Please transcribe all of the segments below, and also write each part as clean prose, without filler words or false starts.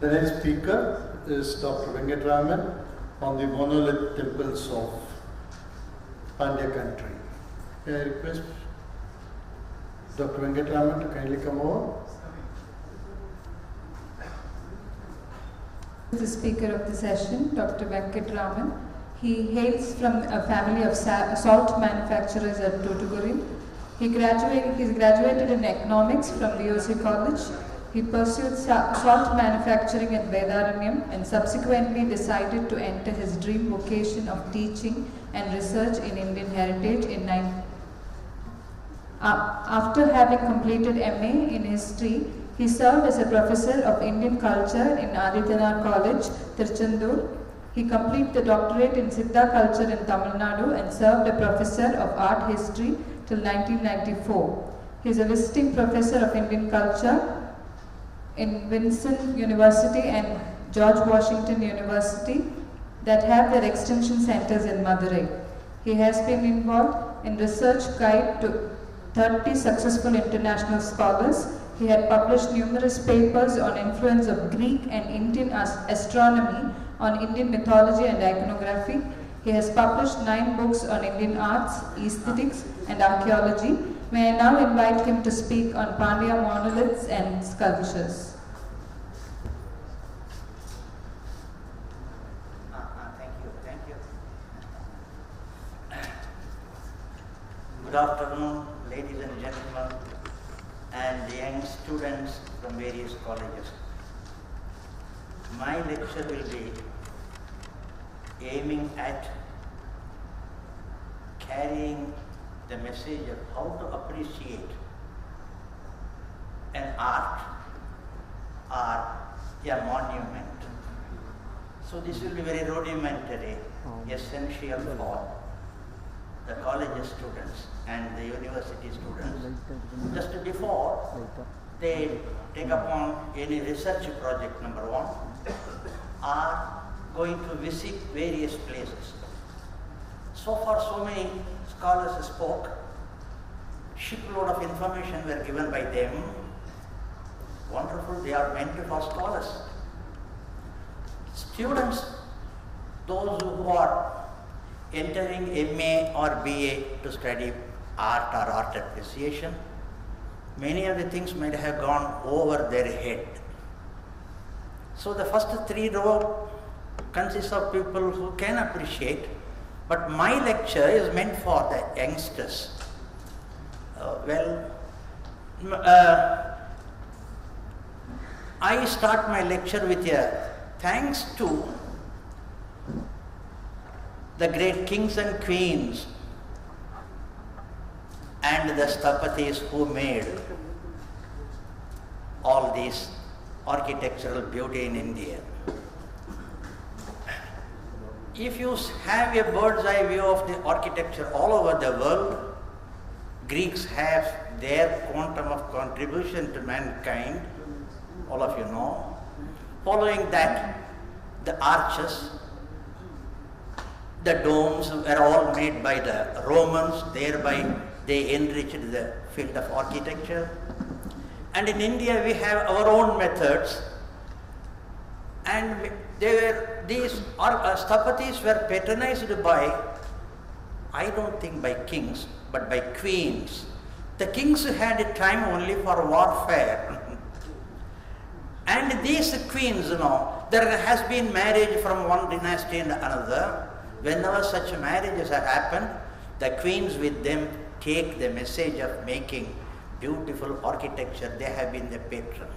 The next speaker is Dr. Venkataraman on the monolith temples of Pandya country. May I request Dr. Venkataraman to kindly come over. The speaker of the session, Dr. Venkataraman. He hails from a family of salt manufacturers at Tuticorin. He graduated in economics from VOC College. He pursued salt manufacturing at Vedaranyam and subsequently decided to enter his dream vocation of teaching and research in Indian heritage in After having completed MA in history, he served as a professor of Indian culture in Adityanar College, Tiruchendur. He completed the doctorate in Siddha culture in Tamil Nadu and served as professor of art history till 1994. He is a visiting professor of Indian culture in Vincent University and George Washington University that have their extension centers in Madurai. He has been involved in research guide to 30 successful international scholars. He had published numerous papers on influence of Greek and Indian astronomy on Indian mythology and iconography. He has published 9 books on Indian arts, aesthetics and archaeology. May I now invite him to speak on Pandya monoliths and sculptures. Thank you. Good afternoon, ladies and gentlemen, and the young students from various colleges. My lecture will be aiming at carrying the message of how to appreciate an art or a monument. So this will be very rudimentary, essential for the college students and the university students. Just before they take upon any research project, number 1, are going to visit various places. So far, so many scholars spoke. Shipload of information were given by them. Wonderful, they are meant for scholars. Students, those who are entering MA or BA to study art or art appreciation, many of the things might have gone over their head. So the first 3 rows consists of people who can appreciate, but my lecture is meant for the youngsters. I start my lecture with a thanks to the great kings and queens and the sthapatis who made all this architectural beauty in India. If you have a bird's eye view of the architecture all over the world, Greeks have their quantum of contribution to mankind, all of you know. Following that, the arches, the domes were all made by the Romans, thereby they enriched the field of architecture. And in India we have our own methods, and these sthapatis were patronized by, I don't think by kings, but by queens. The kings had a time only for warfare. And these queens, there has been marriage from one dynasty and another. Whenever such marriages have happened, the queens with them take the message of making beautiful architecture. They have been the patron.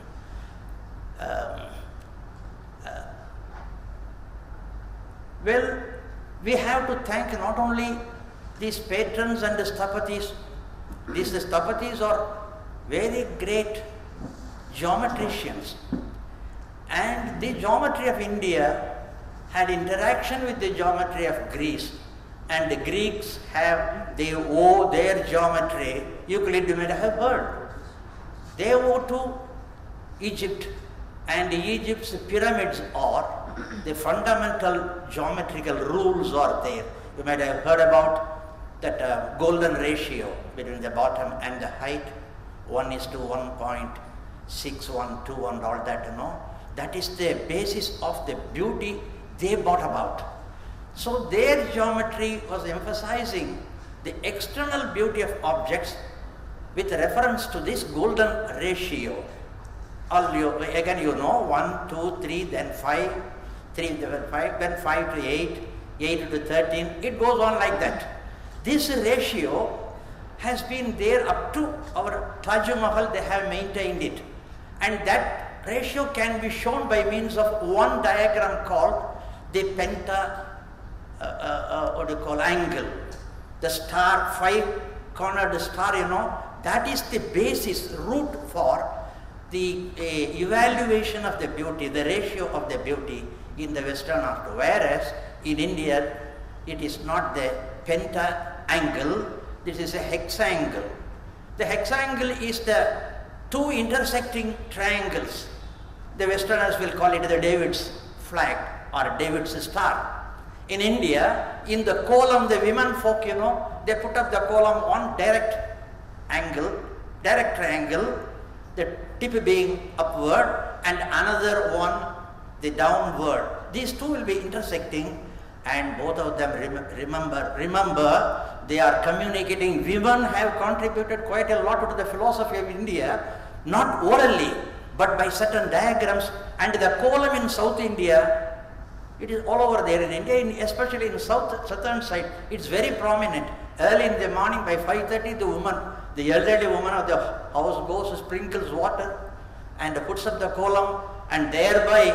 Well, we have to thank not only these patrons and the sthapatis. These sthapatis are very great geometricians. And the geometry of India had interaction with the geometry of Greece. And the Greeks they owe their geometry, Euclid you may have heard. They owe to Egypt, and Egypt's pyramids are, the fundamental geometrical rules are there. You might have heard about that golden ratio between the bottom and the height, 1:1.6121, all that, That is the basis of the beauty they brought about. So their geometry was emphasizing the external beauty of objects with reference to this golden ratio. Again you know, 1, 2, 3, then 5, 3, then 5, then 5 to 8, 8 to 13, it goes on like that. This ratio has been there up to our Taj Mahal, they have maintained it. And that ratio can be shown by means of one diagram called the angle. The star, 5-cornered star, you know, that is the basis, root for the evaluation of the beauty, the ratio of the beauty in the Western art. Whereas in India, it is not the penta-angle, this is a hexangle. The hexangle is the two intersecting triangles. The Westerners will call it the David's flag or David's star. In India, in the column, the women folk, you know, they put up the column one direct triangle, the tip being upward, and another one the downward. These two will be intersecting, and both of them remember they are communicating. Women have contributed quite a lot to the philosophy of India, not orally, but by certain diagrams. And the column in South India, it is all over there in India, especially in southern side, it's very prominent. Early in the morning by 5:30, the elderly woman of the house goes, sprinkles water and puts up the column, and thereby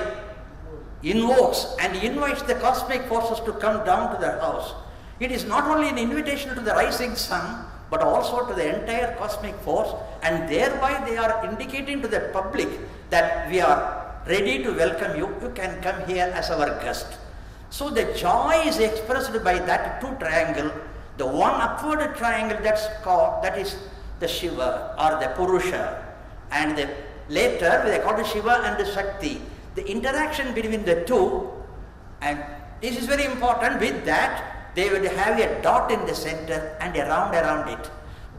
invokes and invites the cosmic forces to come down to the house. It is not only an invitation to the rising sun, but also to the entire cosmic force, and thereby they are indicating to the public that we are ready to welcome you, you can come here as our guest. So the joy is expressed by that two triangle. The one upward triangle that is the Shiva or the Purusha, and later they call it Shiva and the Shakti. The interaction between the two, and this is very important. With that, they would have a dot in the center and a round around it.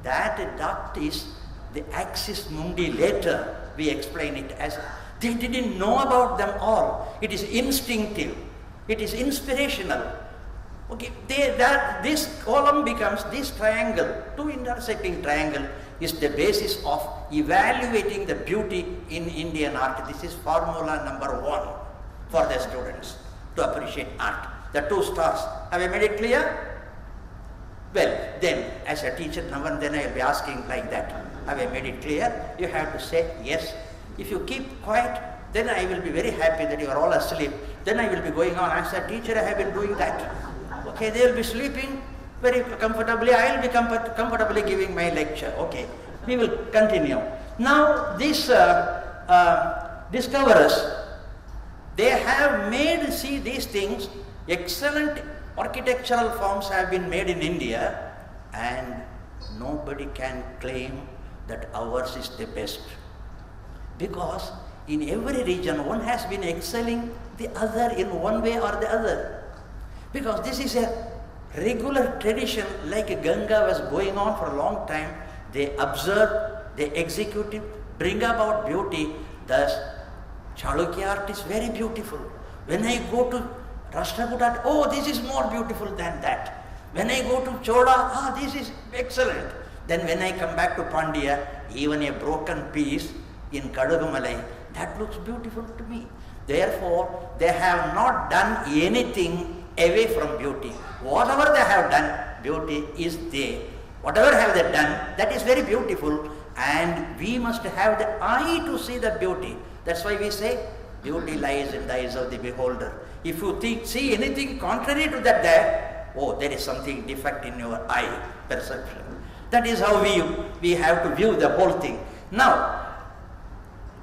That dot is the axis mundi. Later we explain it as they didn't know about them all. It is instinctive. It is inspirational. Okay, this column becomes this triangle, two intersecting triangle is the basis of evaluating the beauty in Indian art. This is formula number 1 for the students to appreciate art. The two stars. Have I made it clear? Well, then as a teacher now and then I will be asking like that. Have I made it clear? You have to say yes. If you keep quiet, then I will be very happy that you are all asleep. Then I will be going on. As a teacher, I have been doing that. Okay, they will be sleeping very comfortably. I will be comfortably giving my lecture. Okay, we will continue. Now, these discoverers, they have made, see these things, excellent architectural forms have been made in India, and nobody can claim that ours is the best. Because in every region, one has been excelling the other in one way or the other. Because this is a regular tradition, like Ganga was going on for a long time. They observe, they execute it, bring about beauty. Thus, Chalukya art is very beautiful. When I go to Rastrakutas, oh, this is more beautiful than that. When I go to Chola, this is excellent. Then when I come back to Pandya, even a broken piece in Kadugumalai, that looks beautiful to me. Therefore, they have not done anything away from beauty. Whatever they have done, beauty is there. Whatever have they done, that is very beautiful, and we must have the eye to see the beauty. That's why we say, beauty lies in the eyes of the beholder. If you see anything contrary to that there, oh, there is something defect in your eye perception. That is how we have to view the whole thing. Now,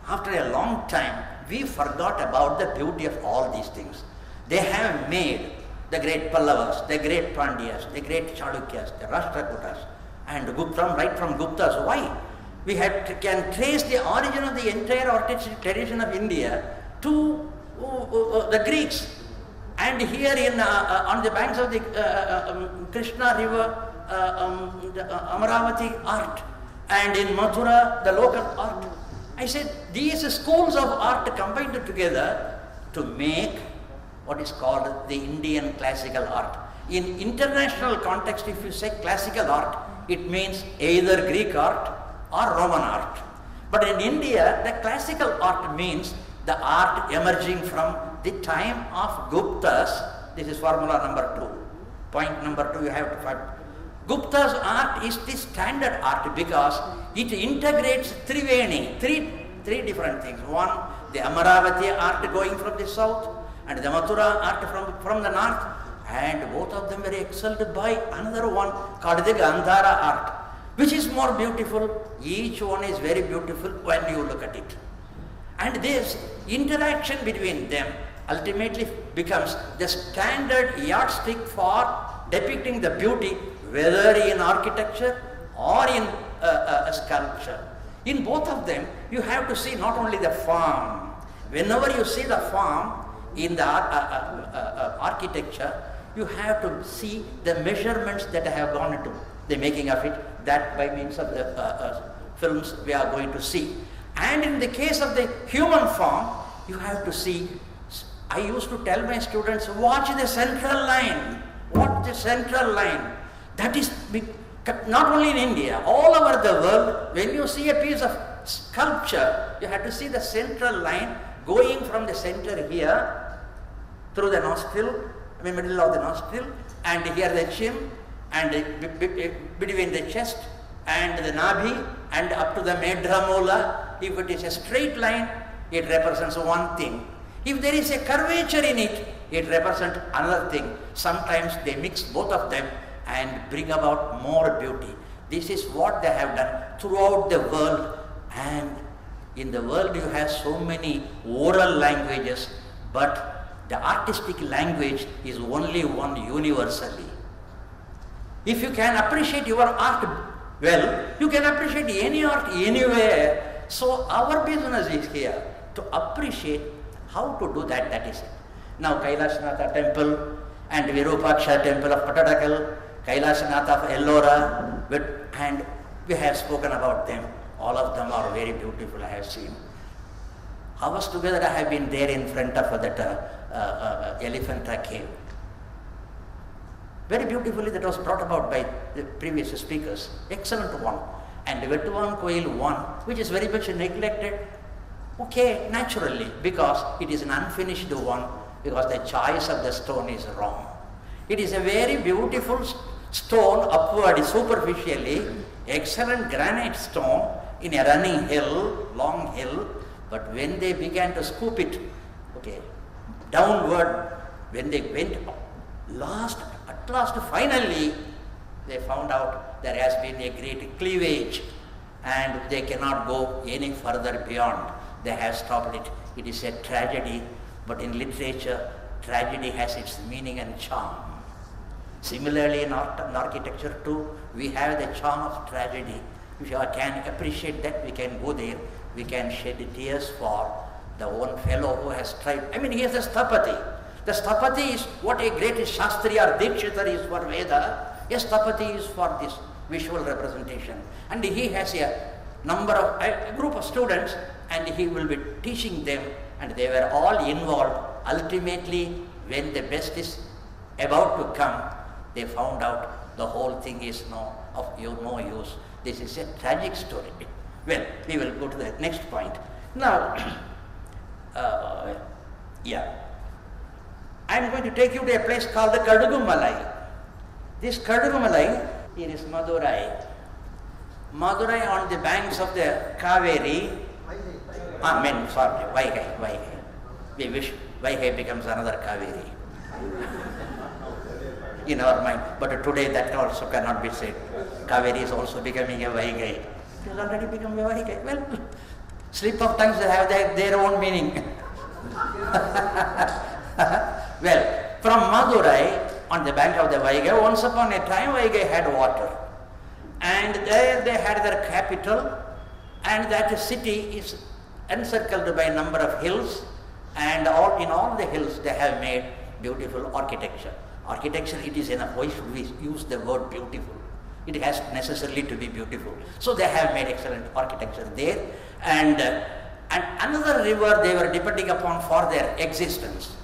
after a long time, we forgot about the beauty of all these things. They have made the great Pallavas, the great Pandyas, the great Chalukyas, the Rastrakutas, and right from Guptas. Why? We can trace the origin of the entire artistic tradition of India to the Greeks. And here on the banks of the Krishna river, the Amaravati art, and in Mathura, the local art. I said, these schools of art combined together to make what is called the Indian classical art. In international context, if you say classical art, it means either Greek art or Roman art. But in India, the classical art means the art emerging from the time of Guptas. This is formula number 2. Point number 2 you have to find. Gupta's art is the standard art because it integrates Triveni, three different things. One, the Amaravati art going from the south, and the Mathura art from the north, and both of them were excelled by another one called the Gandhara art, which is more beautiful. Each one is very beautiful when you look at it. And this interaction between them ultimately becomes the standard yardstick for depicting the beauty, whether in architecture or in sculpture. In both of them, you have to see not only the form. Whenever you see the form in the architecture, you have to see the measurements that have gone into the making of it, that by means of the films we are going to see. And in the case of the human form, you have to see, I used to tell my students, watch the central line, watch the central line. That is not only in India, all over the world, when you see a piece of sculpture, you have to see the central line going from the center here, through the nostril, middle of the nostril, and here the chin, and between the chest and the nabhi, and up to the medramola. If it is a straight line, it represents one thing. If there is a curvature in it, it represents another thing. Sometimes they mix both of them and bring about more beauty. This is what they have done throughout the world. And in the world you have so many oral languages, but the artistic language is only one universally. If you can appreciate your art well, you can appreciate any art anywhere. So our business is here to appreciate how to do that, that is it. Now Kailashanatha temple and Virupaksha temple of Patadakal, Kailashanatha of Ellora, and we have spoken about them. All of them are very beautiful, I have seen. Hours together I have been there in front of that Elephanta cave. Very beautifully that was brought about by the previous speakers. Excellent one. And Vettuvan Koil one, which is very much neglected. Okay, naturally, because it is an unfinished one, because the choice of the stone is wrong. It is a very beautiful stone upward, superficially, excellent granite stone in a running hill, long hill, but when they began to scoop it, okay, downward, when they went at last, finally, they found out there has been a great cleavage and they cannot go any further beyond. They have stopped it. It is a tragedy, but in literature, tragedy has its meaning and charm. Similarly, in art and architecture too, we have the charm of tragedy. If you can appreciate that, we can go there, we can shed tears for the one fellow who has tried. I mean, he is the Sthapati. The Sthapati is what a great Shastri or Dikshitar is for Veda. A Sthapati is for this visual representation. And he has a group of students, and he will be teaching them, and they were all involved. Ultimately, when the best is about to come, they found out the whole thing is of no use. This is a tragic story. Well, we will go to the next point. Now, I am going to take you to a place called the Kadugumalai. This Kadugumalai, here is Madurai. Madurai on the banks of the Kaveri. Vaigai. We wish Vaigai becomes another Kaveri in our mind. But today that also cannot be said. Kaveri is also becoming a Vaigai. It has already become a Vaigai. Well, slip of tongues have their own meaning. Well, from Madurai, on the bank of the Vaigai, once upon a time Vaigai had water. And there they had their capital, and that city is encircled by a number of hills, and in all the hills they have made beautiful architecture. Architecture, it is enough. Why should we use the word beautiful? It has necessarily to be beautiful. So they have made excellent architecture there. And another river they were depending upon for their existence.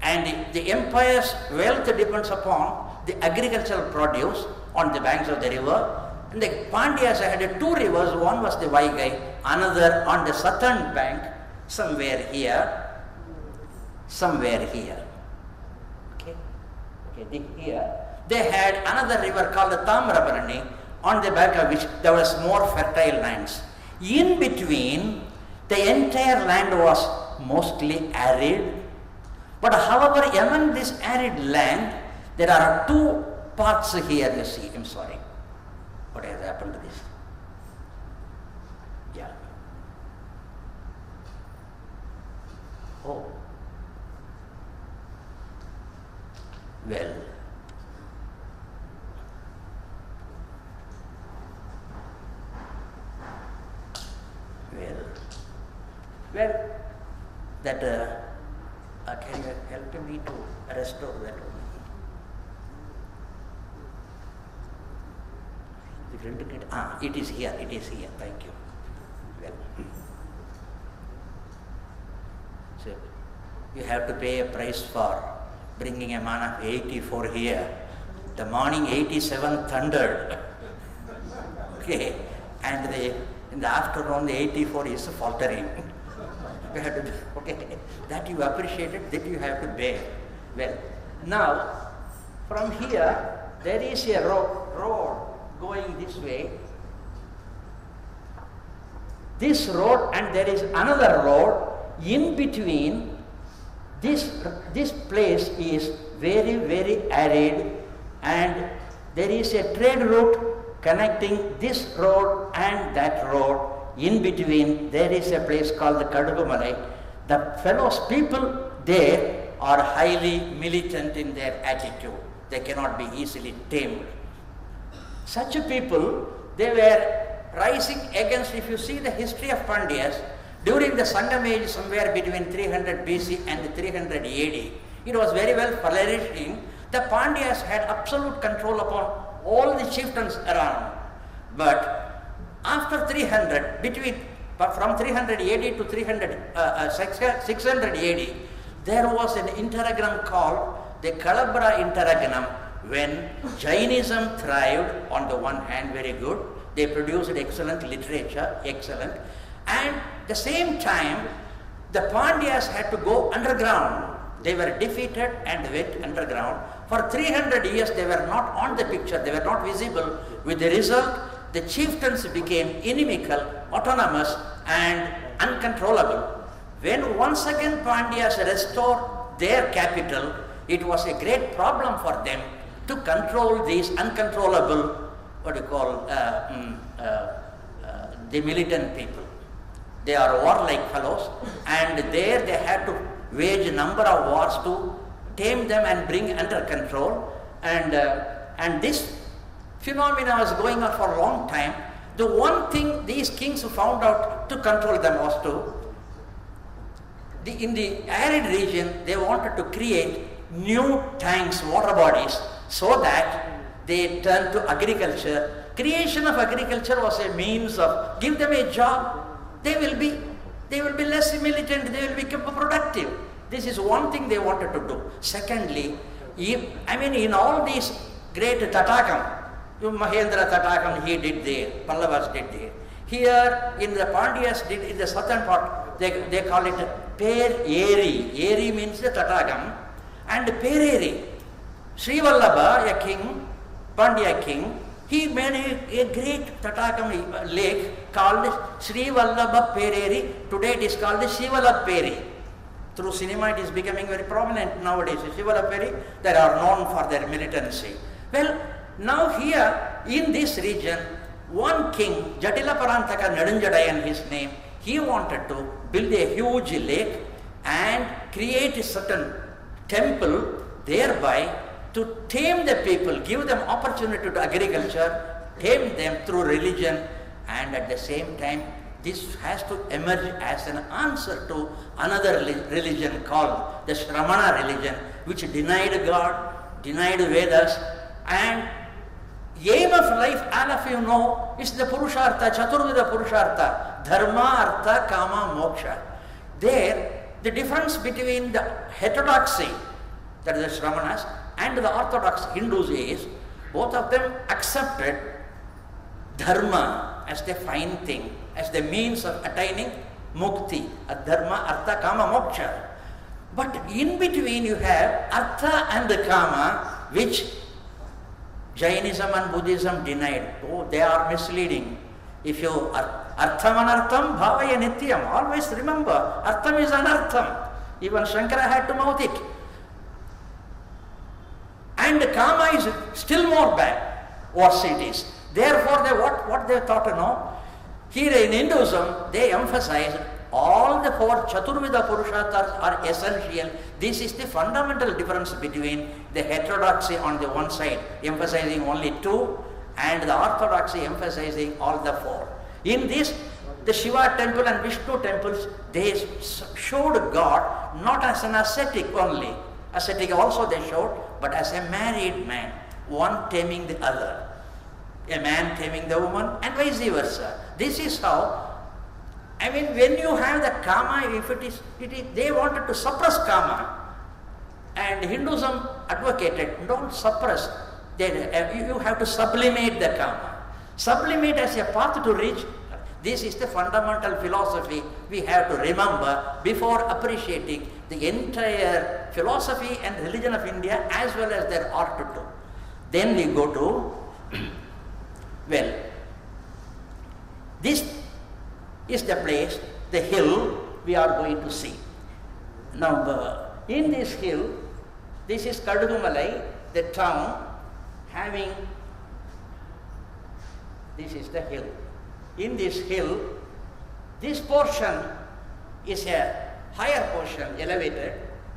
And the empire's wealth depends upon the agricultural produce on the banks of the river. And the Pandyas had two rivers. One was the Vaigai, another on the southern bank, somewhere here. Okay, here. They had another river called the Tamrabarani, on the back of which there was more fertile lands. In between, the entire land was mostly arid. But however, among this arid land, there are two parts here, you see. I'm sorry. What has happened to this? Yeah. Oh. Well. Well, that can you help me to restore that one? It is here, thank you. Well, so you have to pay a price for bringing a man of 84 here. The morning 87 thundered. Okay, and in the afternoon the 84 is faltering. You have to, okay, that you appreciated, that you have to bear. Well, now from here there is a road going this way. This road and there is another road. In between, this place is very, very arid, and there is a trade route connecting this road and that road. In between, there is a place called the Kadugumalai. The people there are highly militant in their attitude. They cannot be easily tamed. Such a people, they were rising against, if you see the history of Pandyas, during the Sangam age, somewhere between 300 BC and 300 AD, it was very well flourishing. The Pandyas had absolute control upon all the chieftains around. But after 300, from 300 AD to 600 AD, there was an interregnum called the Kalabra interregnum, when Jainism thrived on the one hand, very good. They produced excellent literature, excellent. And at the same time, the Pandyas had to go underground. They were defeated and went underground. For 300 years, they were not on the picture, they were not visible. With the result, the chieftains became inimical, autonomous, and uncontrollable. When once again Pandyas restored their capital, it was a great problem for them to control these uncontrollable, the militant people. They are warlike fellows, and there they had to wage a number of wars to tame them and bring under control. And this phenomena was going on for a long time. The one thing these kings found out to control them was in the arid region, they wanted to create new tanks, water bodies, so that they turned to agriculture. Creation of agriculture was a means of, give them a job, they will be less militant, they will become productive. This is one thing they wanted to do. Secondly, in all these great Tatakam, Mahendra Tatakam he did there, Pallavas did there. Here in the Pandyas did in the southern part, they call it Per Eri. Eri means the Tatakam, and Pereri. Sri Vallabha, a king, Pandya king, he made a great Tatakam lake called Sri Vallabha Pereri. Today it is called the Shivala Peri. Through cinema it is becoming very prominent nowadays. Shivala Peri, they are known for their militancy. Well, now here in this region, one king, Jatila Parantaka Nedunjadayan his name, he wanted to build a huge lake and create a certain temple, thereby to tame the people, give them opportunity to agriculture, tame them through religion, and at the same time this has to emerge as an answer to another religion called the Shramana religion, which denied God, denied Vedas, and aim of life, all of you know, is the Purushartha, Chaturvida Purushartha, Dharma, Artha, Kama, Moksha. There, the difference between the heterodoxy, that is the Shramanas, and the orthodox Hindus is, both of them accepted Dharma as the fine thing, as the means of attaining Mukti, Dharma, Artha, Kama, Moksha. But in between you have Artha and the Kama, which Jainism and Buddhism denied. Oh, they are misleading. If you Artham Anartham Bhavaya Nityam, always remember, Artham is Anartham. Even Shankara had to mouth it. And Kama is still more bad, worse it is. Therefore, what they thought, here in Hinduism, they emphasize all the four Chaturvida Purusharthas are essential. This is the fundamental difference between the heterodoxy on the one side, emphasizing only two, and the orthodoxy emphasizing all the four. In this, the Shiva temple and Vishnu temples, they showed God not as an ascetic only. Ascetic also they showed, but as a married man, one taming the other. A man taming the woman and vice versa. This is how, when you have the Kama, if it is, they wanted to suppress Kama, and Hinduism advocated, don't suppress, you have to sublimate the Kama. Sublimate as a path to reach. This is the fundamental philosophy we have to remember before appreciating the entire philosophy and religion of India as well as their art too. Then we go to, this is the place, the hill we are going to see. Now, in this hill, this is Kadugumalai, the town having, this is the hill. In this hill, this portion is a higher portion, elevated,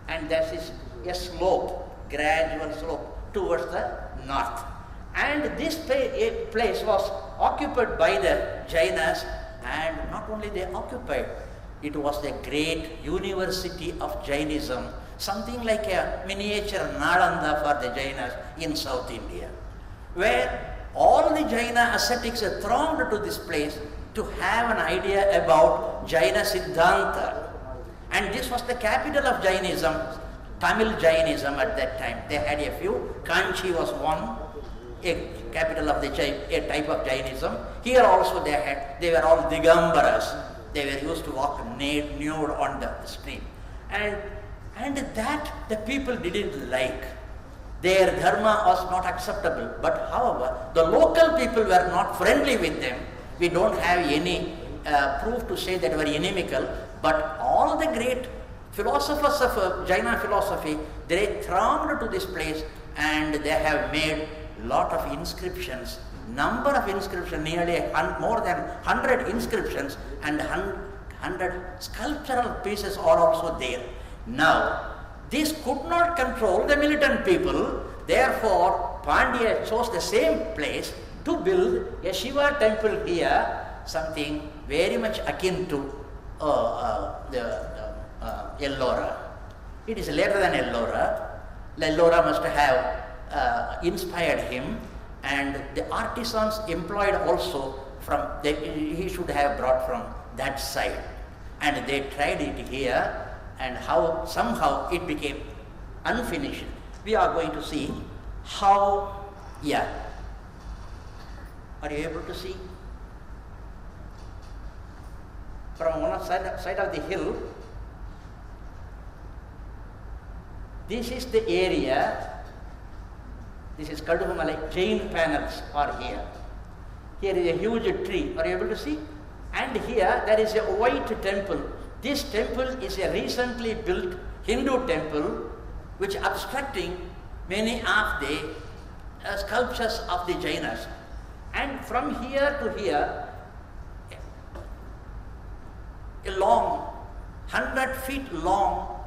and that is a slope, gradual slope towards the north. And this place was occupied by the Jainas, and not only they occupied, it was the great university of Jainism, something like a miniature Nalanda for the Jainas in South India, where all the Jaina ascetics thronged to this place to have an idea about Jaina Siddhanta. And this was the capital of Jainism, Tamil Jainism at that time. They had a few. Kanchi was one, a capital of the a type of Jainism. Here also they were all Digambaras. They were used to walk nude on the street. And that the people didn't like. Their dharma was not acceptable. But however, the local people were not friendly with them. We don't have any proof to say that we were inimical. But all the great philosophers of Jaina philosophy, they thronged to this place and they have made lot of inscriptions, number of inscriptions, nearly more than 100 inscriptions, and 100 sculptural pieces are also there. Now, this could not control the militant people, therefore Pandya chose the same place to build a Shiva temple here, something very much akin to Ellora. It is later than Ellora. Ellora must have inspired him, and the artisans employed also he should have brought from that side, and they tried it here, and somehow it became unfinished. We are going to see how, are you able to see? From one side of the hill, this is the area. This is Kadugumalai, Jain panels are here. Here is a huge tree, are you able to see? And here there is a white temple. This temple is a recently built Hindu temple which obstructing many of the sculptures of the Jainas. And from here to here, a long, 100 feet long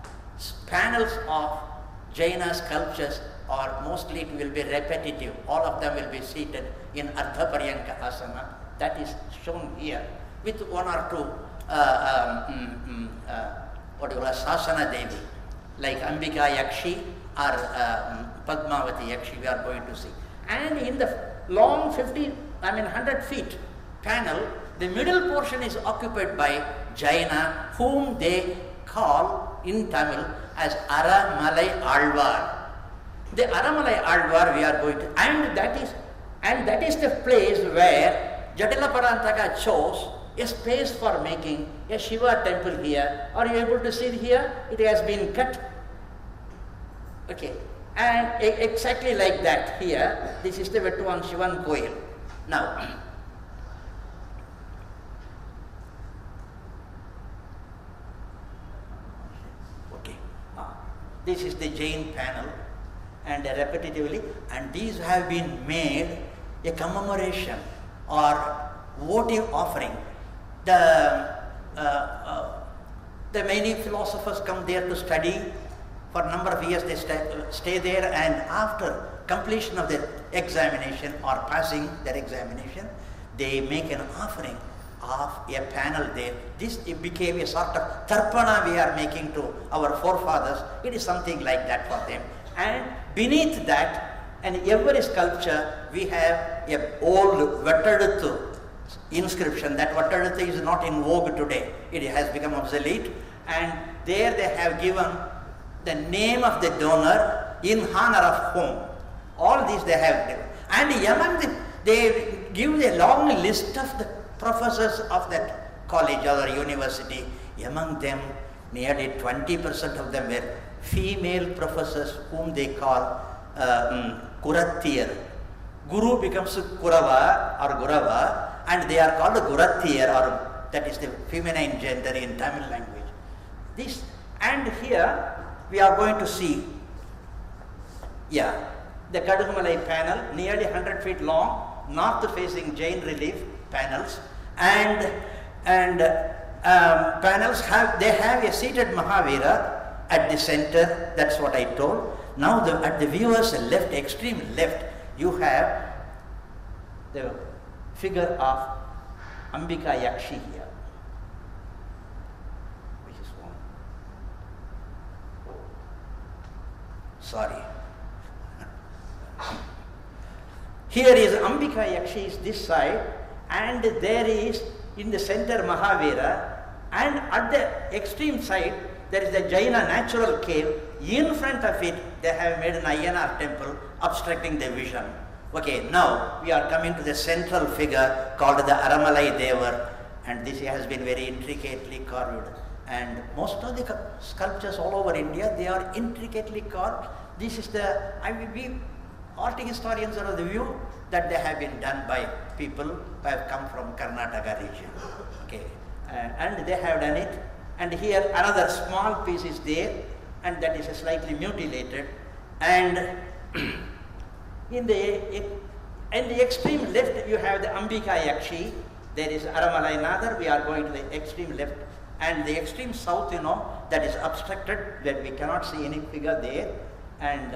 panels of Jaina sculptures, or mostly it will be repetitive. All of them will be seated in Ardha Paryanka Asana. That is shown here with one or two Sasana Devi, like Ambika Yakshi or Padmavati Yakshi we are going to see. And in the long 100 feet panel, the middle portion is occupied by Jaina, whom they call in Tamil as Aramalai Alvar. The Aramalai Alvar we are going to, and that is the place where Jatila Parantaka chose a space for making a Shiva temple here. Are you able to see here? It has been cut. Okay. And exactly like that here, this is the Vettuvan Shivan Koil. Now, okay, this is the Jain panel, and repetitively, and these have been made a commemoration or votive offering. The many philosophers come there to study. For a number of years they stay there, and after completion of their examination or passing their examination, they make an offering of a panel there. This became a sort of tarpana we are making to our forefathers. It is something like that for them. And beneath that, and every sculpture, we have a old Vattaduthu inscription. That Vattaduthu is not in vogue today. It has become obsolete, and there they have given the name of the donor in honor of whom. All these they have given. And among them, they give a long list of the professors of that college or university. Among them, nearly 20% of them were female professors whom they call Kuratiyar. Guru becomes Kurava or Gurava, and they are called Kuratiyar, or that is the feminine gender in Tamil language. This, and here we are going to see, the Kaduhumalai panel, nearly 100 feet long, north facing Jain relief panels, and panels have a seated Mahavira at the center. That's what I told. Now at the viewer's left, extreme left, you have the figure of Ambika Yakshi here. Which is one. Sorry. Here is Ambika Yakshi is this side, and there is in the center Mahavira, and at the extreme side there is the Jaina natural cave. In front of it they have made an Ayyanar temple obstructing the vision. Okay, now we are coming to the central figure called the Aramalai Devar, and this has been very intricately carved. And most of the sculptures all over India, they are intricately carved. This is we art historians are of the view that they have been done by people who have come from Karnataka region. Okay, and they have done it. And here another small piece is there, and that is slightly mutilated. And in the extreme left you have the Ambika Yakshi. There is Aramalai Nadar. We are going to the extreme left, and the extreme south, that is obstructed, that we cannot see any figure there. And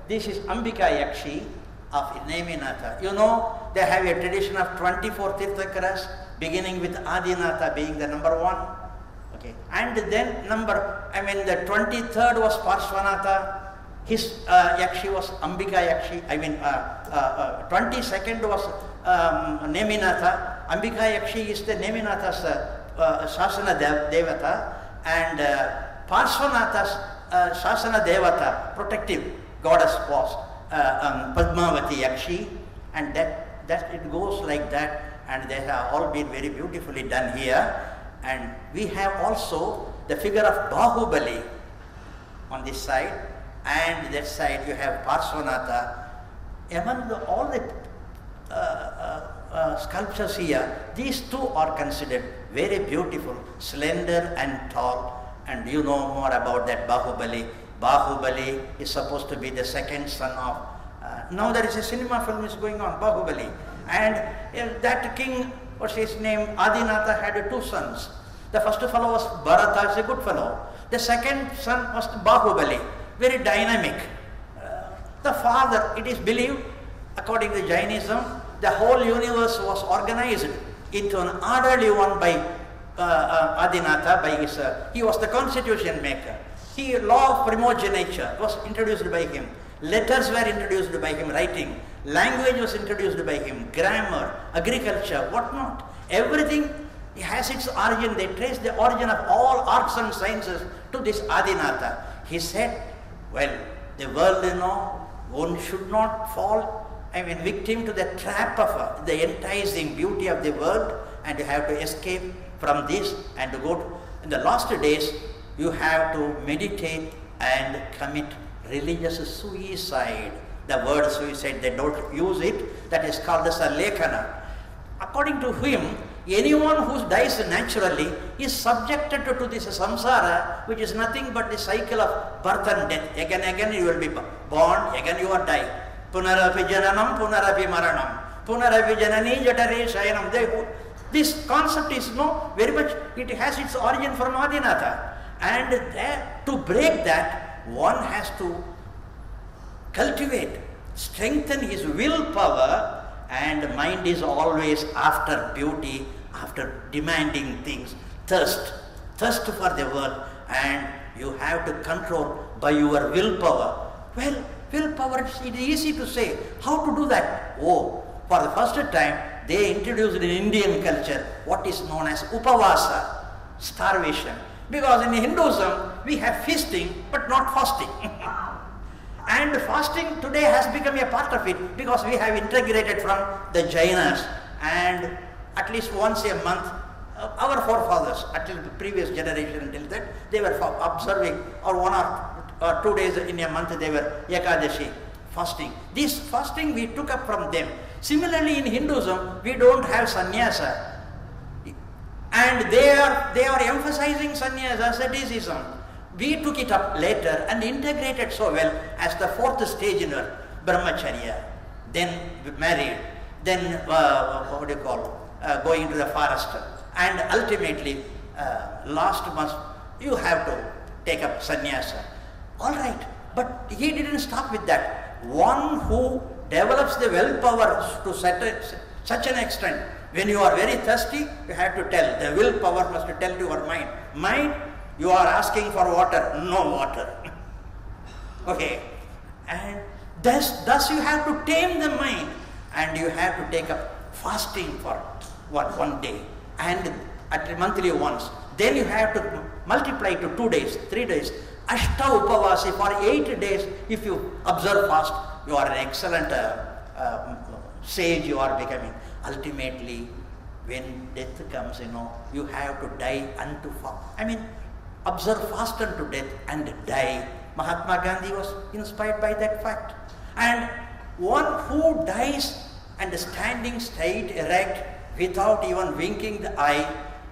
this is Ambika Yakshi of Neminatha. They have a tradition of 24 Tirthakaras, beginning with Adinatha being the number one. Okay, and then the 23rd was Parshvanatha. His Yakshi was Ambika Yakshi. 22nd was Neminatha. Ambika Yakshi is the Neminatha's Sasana Devata, and Parshvanatha's Sasana Devata, protective goddess, was Padmavati Yakshi, and that it goes like that, and they have all been very beautifully done here. And we have also the figure of Bahubali on this side, and that side you have Parshvanatha. Among all the sculptures here, these two are considered very beautiful, slender and tall. And you know more about that Bahubali. Bahubali is supposed to be the second son of, now there is a cinema film is going on, Bahubali. And that king, what's his name, Adinatha, had two sons. The first fellow was Bharata, is a good fellow. The second son was Bahubali, very dynamic. The father, it is believed, according to Jainism, the whole universe was organized into an orderly one by Adinatha, by he was the constitution maker. Law of primogeniture was introduced by him. Letters were introduced by him, writing. Language was introduced by him, grammar, agriculture, whatnot. Everything has its origin. They trace the origin of all arts and sciences to this Adinatha. He said, well, the world, one should not fall, victim to the trap of the enticing beauty of the world, and you have to escape from this and to go to, in the last days, you have to meditate and commit religious suicide. The word suicide, they don't use it, that is called as a lekana. According to him, anyone who dies naturally is subjected to this samsara, which is nothing but the cycle of birth and death. Again you will be born, again you will die. Punarapi jananam, punarapi maranam, punarapi janani jatare shayanam. This concept is very much, it has its origin from Adinatha. And to break that, one has to cultivate, strengthen his willpower, and mind is always after beauty, after demanding things, thirst for the world, and you have to control by your willpower. Well, willpower, it is easy to say. How to do that? For the first time, they introduced in Indian culture what is known as upavasa, starvation. Because in Hinduism, we have feasting, but not fasting. And fasting today has become a part of it, because we have integrated from the Jainas, and at least once a month, our forefathers, until the previous generation, until that, they were observing, or 1 or 2 days in a month, they were Ekadashi, fasting. This fasting we took up from them. Similarly, in Hinduism, we don't have sannyasa. And they are emphasizing sannyasa, asceticism. We took it up later and integrated so well as the 4th stage in our brahmacharya, then married, then going into the forest, and ultimately last month you have to take up sannyasa. All right, but he didn't stop with that. One who develops the willpower to such an extent, when you are very thirsty, you have to tell, the willpower must tell to your mind, mind, you are asking for water, no water. Okay, and thus you have to tame the mind, and you have to take up fasting for 1 day, and at monthly once. Then you have to multiply to 2 days, 3 days. Ashta upavasi, for 8 days, if you observe fast, you are an excellent sage you are becoming. Ultimately, when death comes, you have to die unto observe fast unto death and die. Mahatma Gandhi was inspired by that fact. And one who dies and standing straight, erect, without even winking the eye,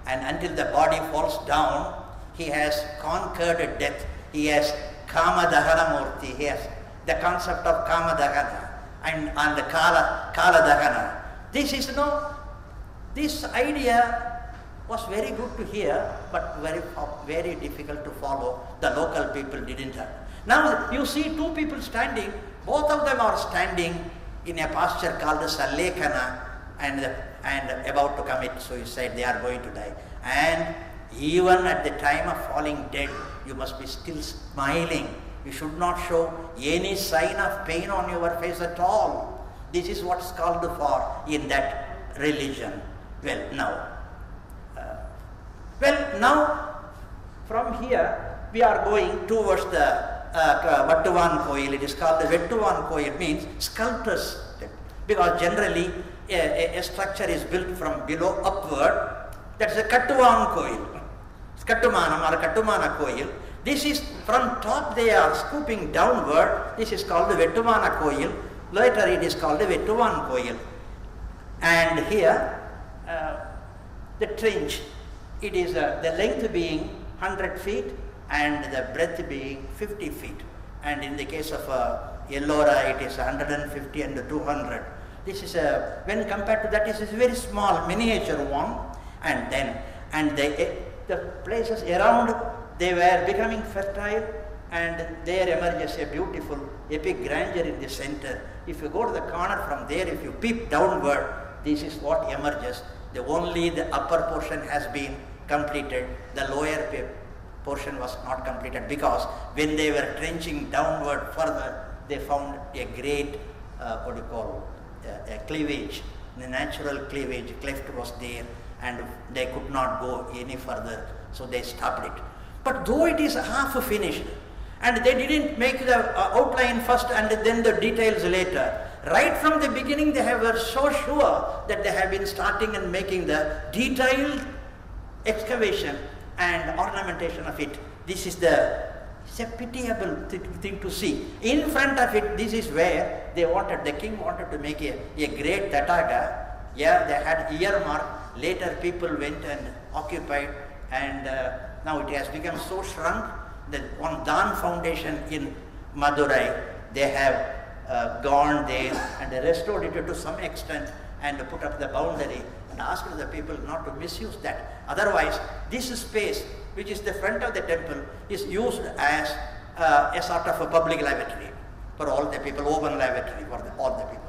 and until the body falls down, he has conquered death. He has Kama Dahana Murti. He has the concept of Kama Dahana and the Kala Dahana. This idea was very good to hear, but very difficult to follow. The local people didn't have. Now you see 2 people standing, both of them are standing in a posture called the Salekana, and about to commit suicide, they are going to die. And even at the time of falling dead, you must be still smiling. You should not show any sign of pain on your face at all. This is what is called for in that religion. Now, from here, we are going towards the Vattuvan Koil. It is called the Vettuvan Koil, means sculptor's step. Because generally, a structure is built from below upward. That is a Kattuvan Koil. Kattumanam or Kattumana Koil. This is from top they are scooping downward. This is called the Vettuvana Koil. Later it is called the Vettuvan Koil. And here, the trench, it is the length being 100 feet and the breadth being 50 feet. And in the case of Ellora, it is 150 and 200. This is when compared to that, this is a very small miniature one. And the places around, they were becoming fertile, and there emerges a beautiful epic grandeur in the center. If you go to the corner from there, if you peep downward, this is what emerges. Only the upper portion has been completed. The lower portion was not completed, because when they were trenching downward further, they found a great, what do you call, a cleavage, the natural cleavage, cleft was there, and they could not go any further, so they stopped it. But though it is half finished, and they didn't make the outline first and then the details later, right from the beginning they were so sure that they have been starting and making the detailed excavation and ornamentation of it. This is it's a pitiable thing to see. In front of it, this is where the king wanted to make a great tataga. Yeah, they had earmark. Later people went and occupied, and now it has become so shrunk that one Dan Foundation in Madurai, they have gone there and restored it to some extent and put up the boundary and asked the people not to misuse that. Otherwise, this space, which is the front of the temple, is used as a sort of a public lavatory for all the people, open lavatory for all the people.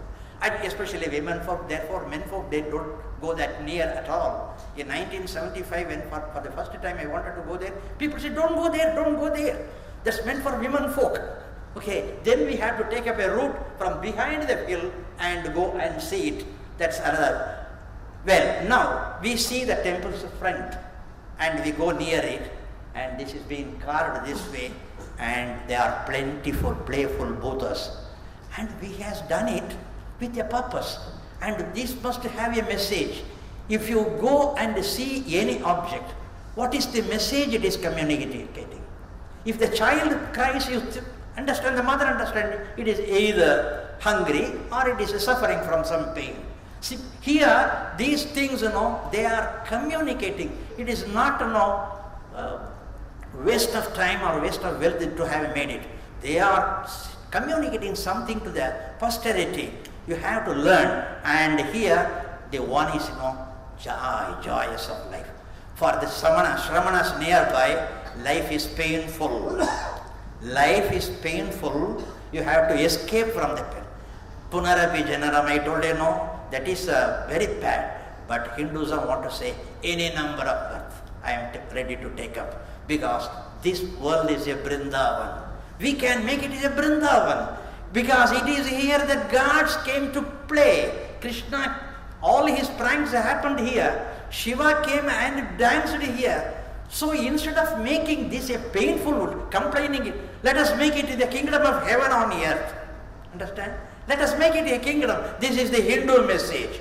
And especially women folk, therefore men folk, they don't go that near at all. In 1975, when for the first time I wanted to go there, people said, don't go there, don't go there. That's meant for women folk. Okay, then we had to take up a route from behind the hill and go and see it. That's another. Well, now we see the temple's front and we go near it, and this is being carved this way, and they are plentiful, playful Buddhas. And we has done it with a purpose, and this must have a message. If you go and see any object, what is the message it is communicating? If the child cries, you understand, the mother understands, it is either hungry or it is suffering from some pain. See, here, these things, they are communicating. It is not, waste of time or waste of wealth to have made it. They are communicating something to the posterity. You have to learn. And here, the one is, joyous of life. For the Shramanas nearby, life is painful. Life is painful. You have to escape from the pain. Punarapi Janaram, I told you, that is very bad. But Hinduism want to say any number of births I am ready to take up, because this world is a Vrindavan. We can make it a Vrindavan because it is here that gods came to play. Krishna, all his pranks happened here. Shiva came and danced here. So instead of making this a painful, complaining it, let us make it the kingdom of heaven on earth. Understand? Let us make it a kingdom. This is the Hindu message.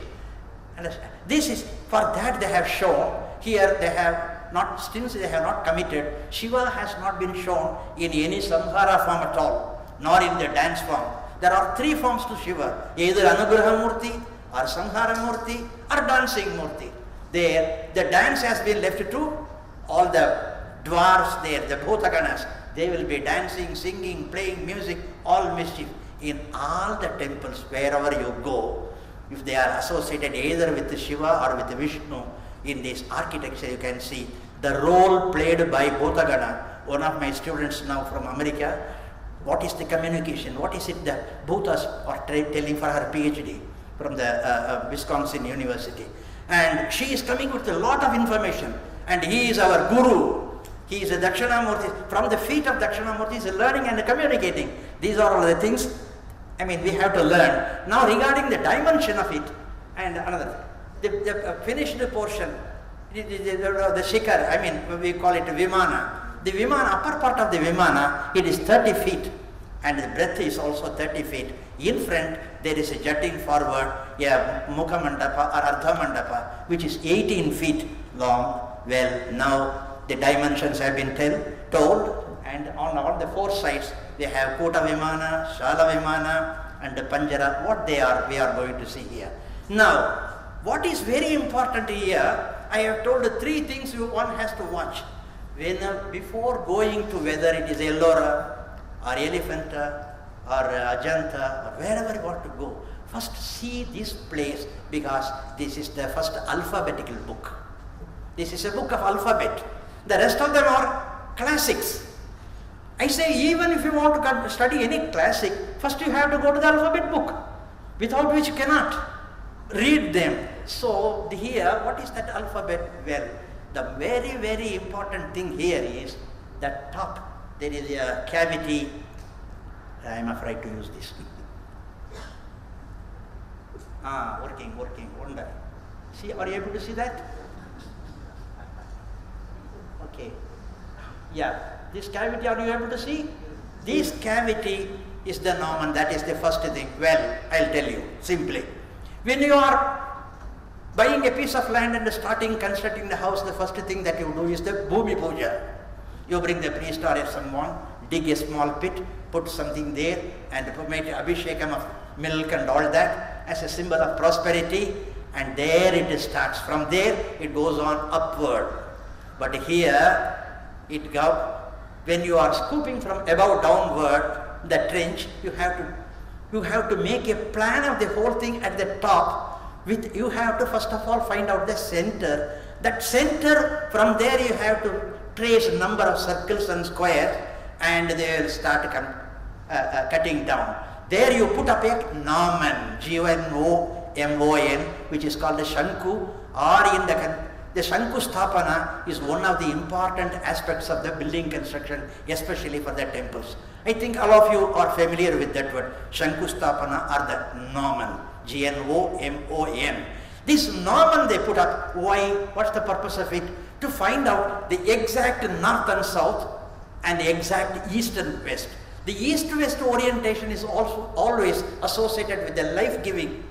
Understand? This is, for that they have shown, here they have not, since they have not committed, Shiva has not been shown in any samhara form at all, nor in the dance form. There are three forms to Shiva, either Anugraha Murti, or Samhara Murti, or dancing Murti. There, the dance has been left to all the dwarfs there, the Bhutaganas. They will be dancing, singing, playing music, all mischief. In all the temples, wherever you go, if they are associated either with Shiva or with Vishnu, in this architecture you can see the role played by Bhutagana. One of my students now from America, what is the communication? What is it that Bhutas are telling for her PhD from the Wisconsin University? And she is coming with a lot of information, and he is our guru. He is a Dakshinamurti. From the feet of Dakshinamurti, he is learning and communicating. These are all the things, we have to learn. Now regarding the dimension of it, and another, the finished portion, the Shikhar, we call it Vimana. The Vimana, upper part of the Vimana, it is 30 feet, and the breadth is also 30 feet. In front, there is a jutting forward, a Mukha Mandapa or Ardha Mandapa, which is 18 feet long. Well, now the dimensions have been told, and on all the four sides, they have Kota Vimana, Shala Vimana, and the Panjara. What they are, we are going to see here. Now, what is very important here, I have told three things one has to watch. Before going to whether it is Ellora or Elephanta or Ajanta or wherever you want to go, first see this place, because this is the first alphabetical book. This is a book of alphabet. The rest of them are classics. I say, even if you want to study any classic, first you have to go to the alphabet book, without which you cannot read them. So here, what is that alphabet? Well, the very, very important thing here is that top, there is a cavity I am afraid to use this. Working, wonder. See, are you able to see that? Okay. Yeah, this cavity, are you able to see? This cavity is the Norman, that is the first thing. Well, I'll tell you, simply. When you are buying a piece of land and starting constructing the house, the first thing that you do is the Bhumi Puja. You bring the priest or someone, dig a small pit, put something there, and make abhishekam of milk and all that as a symbol of prosperity, and there it starts. From there, it goes on upward. But here, when you are scooping from above downward, the trench, you have to make a plan of the whole thing at the top. You have to first of all find out the center. That center, from there you have to trace a number of circles and squares, and they will start cutting down. There you put up a Norman, G-O-N-O-M-O-N, which is called the Shanku, or in the Shanku Sthapana is one of the important aspects of the building construction, especially for the temples. I think all of you are familiar with that word, Shanku Sthapana or the Norman, G-N-O-M-O-N. This Norman they put up, why? What's the purpose of it? To find out the exact north and south and the exact east and west. The east-west orientation is also always associated with the life-giving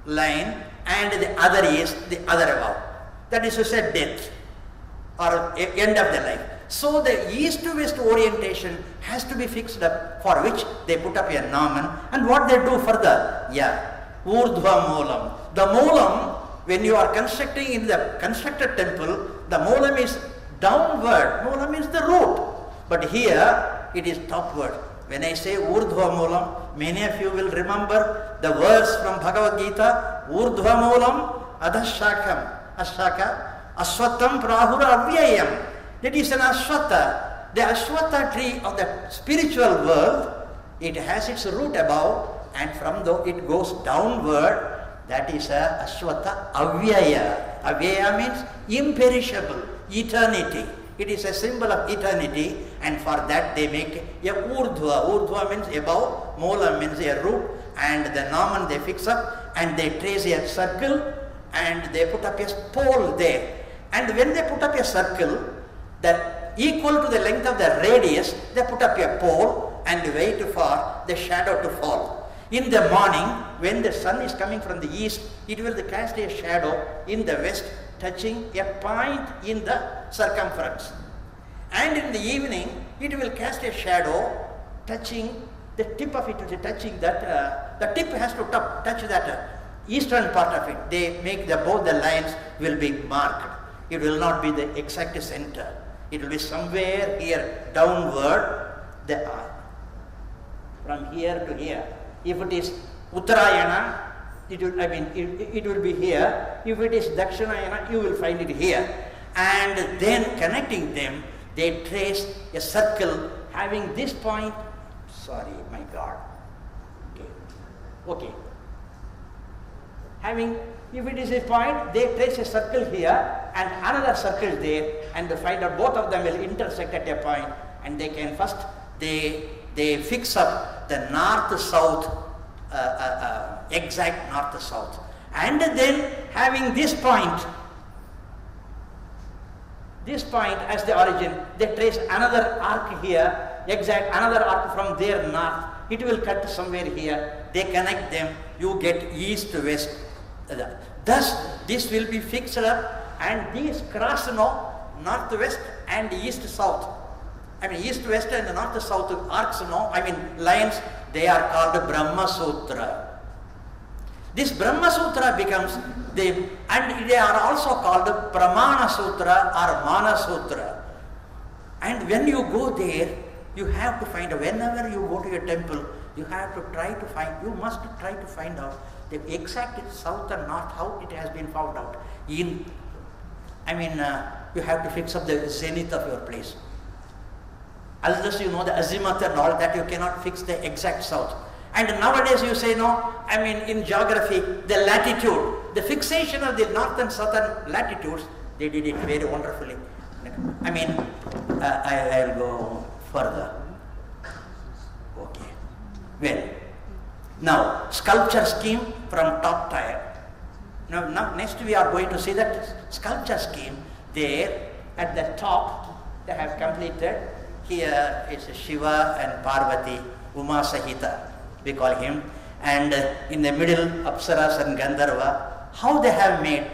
line, and the other is the other above. That is to say death or end of the life. So the east-west orientation has to be fixed up, for which they put up a Norman. And what they do further? Urdhva Moolam. The Moolam, when you are constructing in the constructed temple, the Moolam is downward. Moolam is the root. But here it is topward. When I say Urdhva Moolam, many of you will remember the verse from Bhagavad Gita, Urdhva Moolam Adhashakam. Ashaka, Aswatam Prahura Avyayam. That is an Ashwata. The Ashwata tree of the spiritual world, it has its root above, and from though it goes downward, that is a Ashwata Avyaya. Avyaya means imperishable, eternity. It is a symbol of eternity, and for that they make a Urdhva. Urdhva means above, Moola means a root, and the Norman they fix up, and they trace a circle, and they put up a pole there. And when they put up a circle that equal to the length of the radius, they put up a pole and wait for the shadow to fall. In the morning, when the sun is coming from the east, it will cast a shadow in the west, touching a point in the circumference. And in the evening, it will cast a shadow touching the tip of it, touching that, the tip has to touch that eastern part of it. They make both the lines will be marked. It will not be the exact center. It will be somewhere here downward, from here to here. If it is Uttarayana, it will be here. If it is Dakshinayana, you will find it here. And then connecting them, they trace a circle having this point. Sorry, my God. Okay. If it is a point, they trace a circle here and another circle there, and they find out both of them will intersect at a point, and they can first, they fix up the north-south, exact north-south. And then having this point as the origin, they trace another arc here, another arc from their north. It will cut somewhere here. They connect them. You get east-west. Thus, this will be fixed up, and these cross north-west and east-south. East-west and north-south arcs, lines, they are called Brahma Sutra. This Brahma Sutra becomes, and they are also called Pramana Sutra or Mana Sutra. And when you go there, you have to find, whenever you go to a temple, you must try to find out the exact south and north, how it has been found out. You have to fix up the zenith of your place. Unless you know the azimuth and all that, you cannot fix the exact south. And nowadays you say, in geography, the latitude, the fixation of the north and southern latitudes, they did it very wonderfully. I'll go further. Okay. Now, sculpture scheme from top tier. Now next we are going to see that sculpture scheme. There at the top they have completed. Here is Shiva and Parvati, Uma Sahita, we call him. And in the middle, Apsaras and Gandharva, how they have made.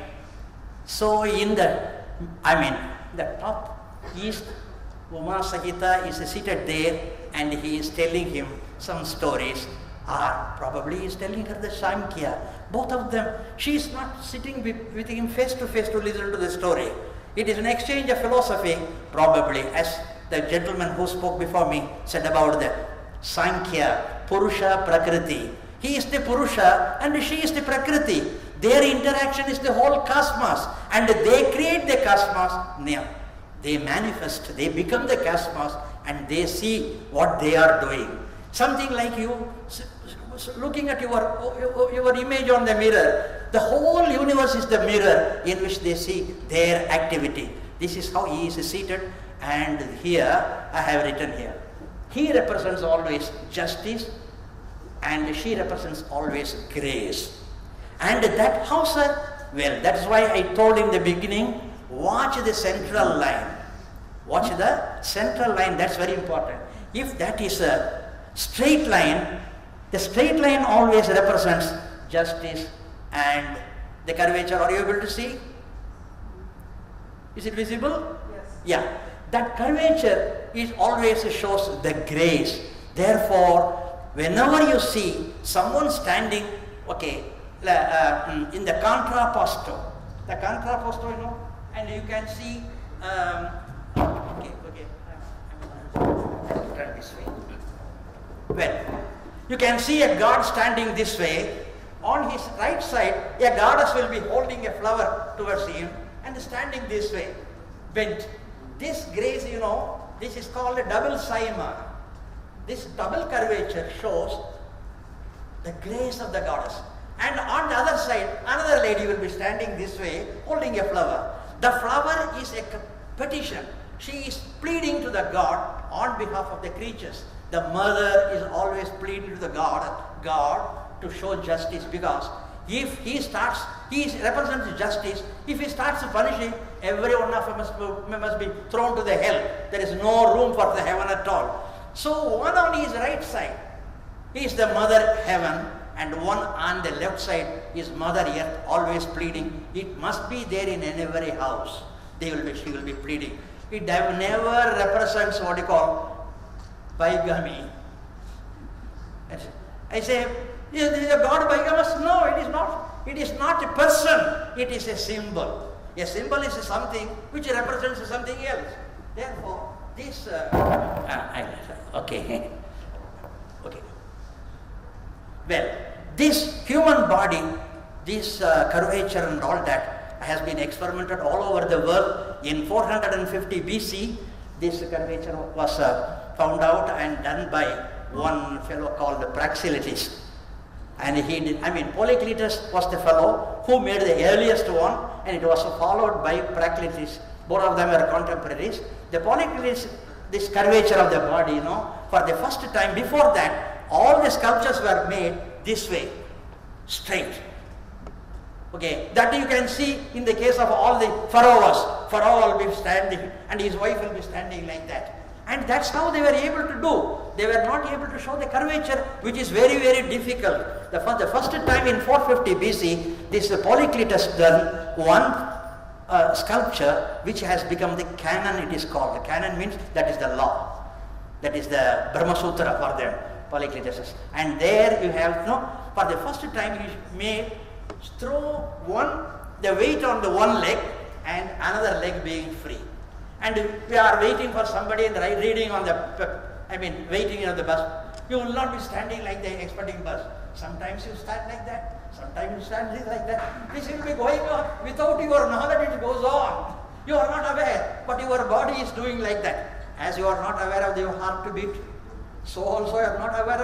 So in the top east, Uma Sahita is seated there and he is telling him some stories, or probably he is telling her the Sankhya. Both of them, she is not sitting with him face to face to listen to the story. It is an exchange of philosophy, probably, as the gentleman who spoke before me said about the Sankhya, Purusha, Prakriti. He is the Purusha and she is the Prakriti. Their interaction is the whole cosmos, and they create the cosmos. They manifest, they become the cosmos, and they see what they are doing. Something like you looking at your image on the mirror. The whole universe is the mirror in which they see their activity. This is how he is seated, and here I have written here. He represents always justice and she represents always grace. And that how, sir? Well, that's why I told in the beginning, watch the central line. Watch the central line, that's very important. If that is a straight line, the straight line always represents justice and the curvature. Are you able to see? Is it visible? Yes. Yeah. That curvature is always shows the grace. Therefore, whenever you see someone standing, in the contrapposto, and you can see, turn this way. Well, you can see a god standing this way. On his right side, a goddess will be holding a flower towards him and standing this way, bent. This grace, this is called a double saima. This double curvature shows the grace of the goddess. And on the other side, another lady will be standing this way, holding a flower. The flower is a petition. She is pleading to the God on behalf of the creatures. The mother is always pleading to the God to show justice, because if he represents justice. If he starts punishing, every one of them must be thrown to the hell. There is no room for the heaven at all. So one on his right side is the mother heaven, and one on the left side is mother earth, always pleading. It must be there in every house. She will be pleading. It never represents what you call bigamy. I say, is a god bigamous? No, it is not. It is not a person. It is a symbol. A symbol is something which represents something else. Therefore, this. Okay. Well, this human body, this curvature and all that has been experimented all over the world. In 450 BC, this curvature was found out and done by one fellow called Praxiteles. And Polycletus was the fellow who made the earliest one, and it was followed by Praxiteles. Both of them were contemporaries. The Polycletus, this curvature of the body, for the first time. Before that, all the sculptures were made this way, straight. Okay, that you can see in the case of all the Pallavas. Pharaoh will be standing and his wife will be standing like that. And that's how they were able to do. They were not able to show the curvature, which is very, very difficult. The first time in 450 BC, this Polycletus done one sculpture which has become the canon, it is called. The canon means that is the law. That is the Brahma Sutra for them, Polycletus. And there you have, for the first time he made, throw the weight on the one leg and another leg being free. And we are waiting for somebody and reading on waiting on the bus. You will not be standing like the expecting bus. Sometimes you stand like that, sometimes you stand like that. This will be going on without your knowledge, it goes on. You are not aware, but your body is doing like that. As you are not aware of your heartbeat, so also we are not aware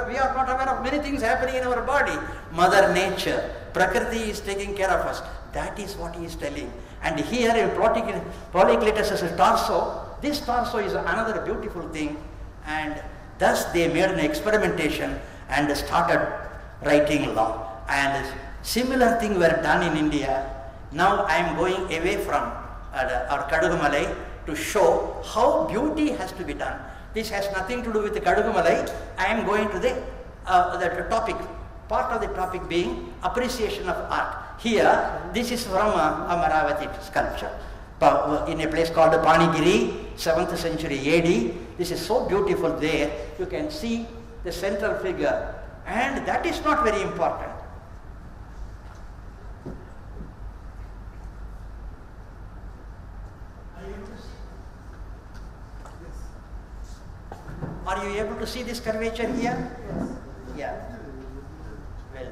of many things happening in our body. Mother Nature, Prakriti is taking care of us. That is what he is telling. And here in Polycletus' torso, this torso is another beautiful thing. And thus they made an experimentation and started writing law. And similar thing were done in India. Now I am going away from our Kadugumalai to show how beauty has to be done. This has nothing to do with the Kadugumalai. I am going to the topic, part of the topic being appreciation of art. Here, this is from Amaravati sculpture in a place called Panigiri, 7th century AD. This is so beautiful there. You can see the central figure, and that is not very important. Are you able to see this curvature here? Yes. Yeah. Well.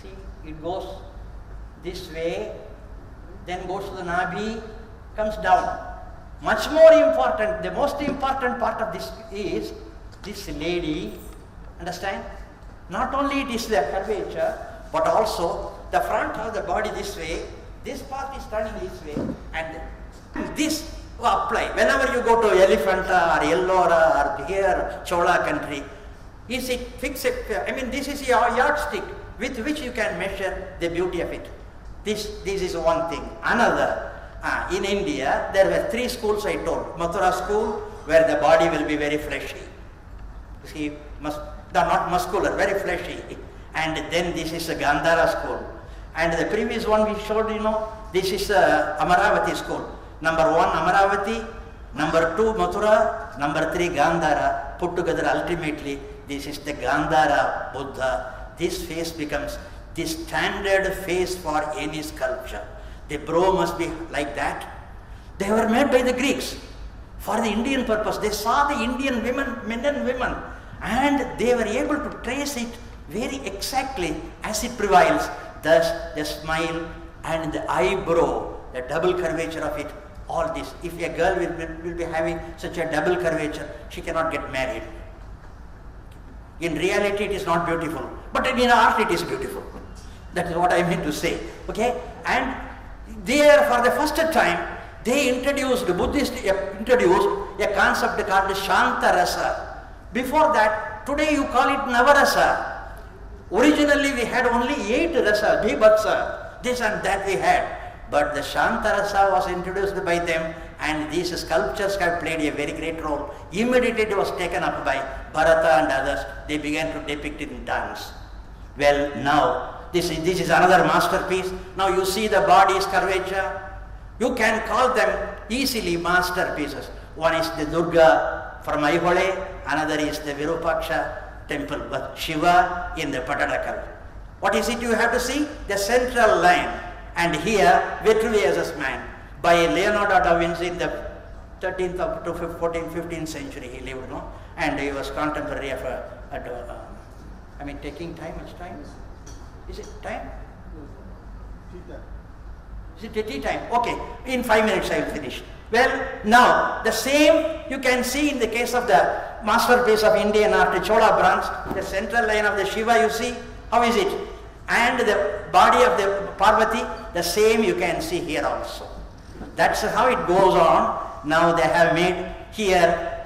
See, it goes this way, then goes to the Nabi, comes down. Much more important, the most important part of this is this lady, understand? Not only it is the curvature, but also the front of the body this way, this part is turning this way, and this apply. Whenever you go to Elephanta or Ellora or here, Chola country, is it fixed? I mean, this is your yardstick with which you can measure the beauty of it. This is one thing. Another, in India, there were 3 schools I told. Mathura school, where the body will be very fleshy. See, not muscular, very fleshy. And then this is the Gandhara school. And the previous one we showed, this is Amaravati school. Number 1, Amaravati. Number 2, Mathura. Number 3, Gandhara. Put together ultimately, this is the Gandhara Buddha. This face becomes the standard face for any sculpture. The brow must be like that. They were made by the Greeks for the Indian purpose. They saw the Indian women, men and women, and they were able to trace it very exactly as it prevails. Thus, the smile and the eyebrow, the double curvature of it, all this. If a girl will be having such a double curvature, she cannot get married. In reality, it is not beautiful, but in art, it is beautiful. That is what I mean to say. Okay, and there, for the first time, they introduced, the Buddhists introduced a concept called Shanta Rasa. Before that, today you call it Navarasa. Originally, we had only 8 rasa, Bhibhatsa, this and that we had. But the Shanta Rasa was introduced by them, and these sculptures have played a very great role. Immediately it was taken up by Bharata and others. They began to depict it in dance. Well, now, this is another masterpiece. Now you see the body's curvature. You can call them easily masterpieces. One is the Durga from Aihole, another is the Virupaksha temple, but Shiva in the Patadakal. What is it you have to see? The central line. And here, Vitruvius' man, by Leonardo da Vinci in the 13th up to 14th, 15th century he lived, no? And he was contemporary of taking time, much time? Is it time? Is it a tea time? Okay, in 5 minutes I will finish. Well, now, the same you can see in the case of the masterpiece of Indian art, the Chola bronze, the central line of the Shiva, you see, how is it? And the body of the Parvati, the same you can see here also. That's how it goes on. Now they have made here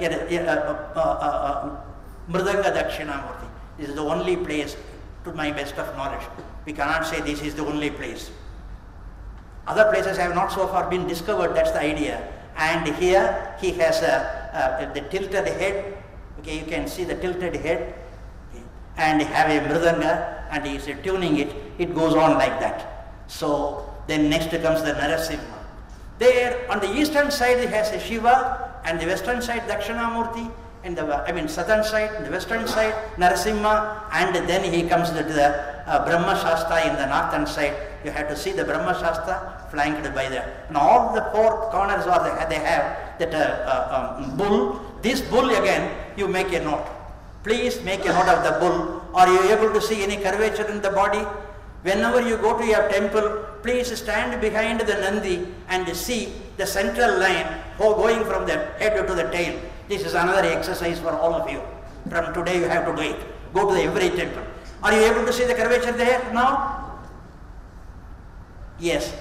Mridanga Dakshinamurti. This is the only place, to my best of knowledge. We cannot say this is the only place. Other places have not so far been discovered, that's the idea. And here he has the tilted head. Okay, you can see the tilted head. Okay. And have a Mridanga, and he is tuning it. It goes on like that. So then next comes the Narasimha. There on the eastern side he has a Shiva, and the western side Dakshinamurti, and the southern side, the western side Narasimha, and then he comes to the Brahma Shastra in the northern side. You have to see the Brahma Shastra flanked by the, and all the 4 corners they have that bull. This bull again, you make a note. Please make a note of the bull. Are you able to see any curvature in the body? Whenever you go to your temple, please stand behind the Nandi and see the central line going from the head to the tail. This is another exercise for all of you. From today you have to do it. Go to every temple. Are you able to see the curvature there now? Yes,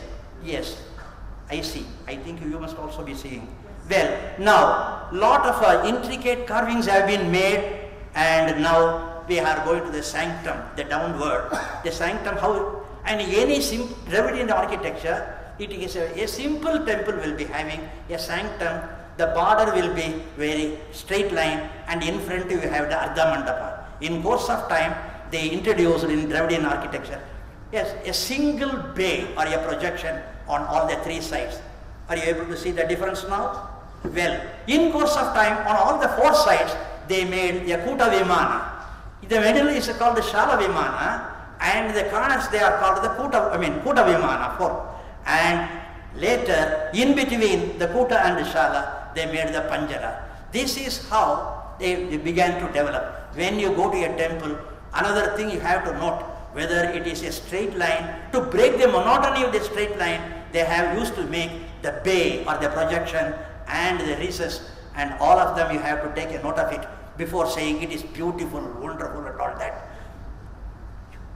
I see. I think you must also be seeing. Well, now, lot of intricate carvings have been made, and now we are going to the sanctum, the downward, the sanctum, how, and any Dravidian architecture, it is a simple temple will be having a sanctum, the border will be very straight line, and in front you have the Ardha Mandapa. In course of time, they introduced in Dravidian architecture, yes, a single bay or a projection on all the three sides. Are you able to see the difference now? Well, in course of time, on all the four sides, they made a Kuta Vimana. The middle is called the Shala Vimana, and the corners they are called the Kuta Vimana, four. And later, in between the Kuta and the Shala, they made the Panjara. This is how they began to develop. When you go to a temple, another thing you have to note, whether it is a straight line, to break the monotony of the straight line, they have used to make the bay or the projection and the recess, and all of them you have to take a note of it before saying it is beautiful, wonderful and all that.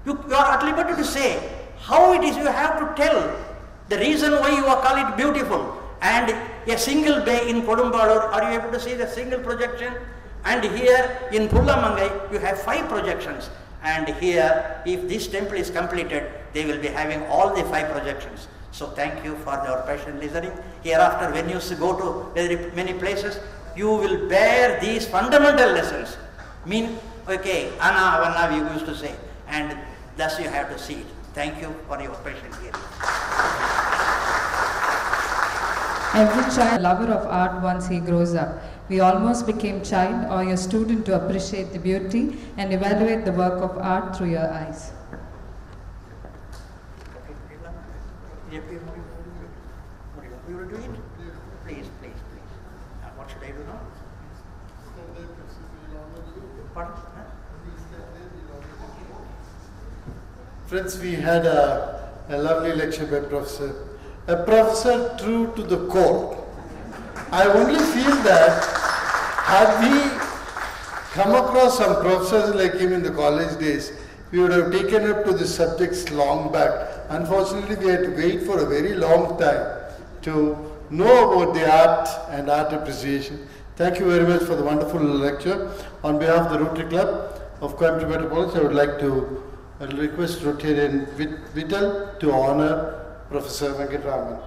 You are at liberty to say how it is, you have to tell the reason why you call it beautiful. And a single bay in Kodumbalur, are you able to see the single projection? And here in Pullamangai, you have 5 projections. And here, if this temple is completed, they will be having all the 5 projections. So thank you for your patient listening. Hereafter, when you go to very many places, you will bear these fundamental lessons. Okay, Anna, Vanna, we used to say, and thus you have to see it. Thank you for your patient hearing. Every child lover of art once he grows up. We almost became child or your student to appreciate the beauty and evaluate the work of art through your eyes. You will do it? Please. What should I do now? Pardon? Friends, we had a lovely lecture by a professor true to the core. I only feel that had we come across some professors like him in the college days, we would have taken up to the subjects long back. Unfortunately, we had to wait for a very long time to know about the art and art appreciation. Thank you very much for the wonderful lecture. On behalf of the Rotary Club of Coimbatore Metropolis, I would like to request Rotarian Vittal to honor Professor Venkataraman.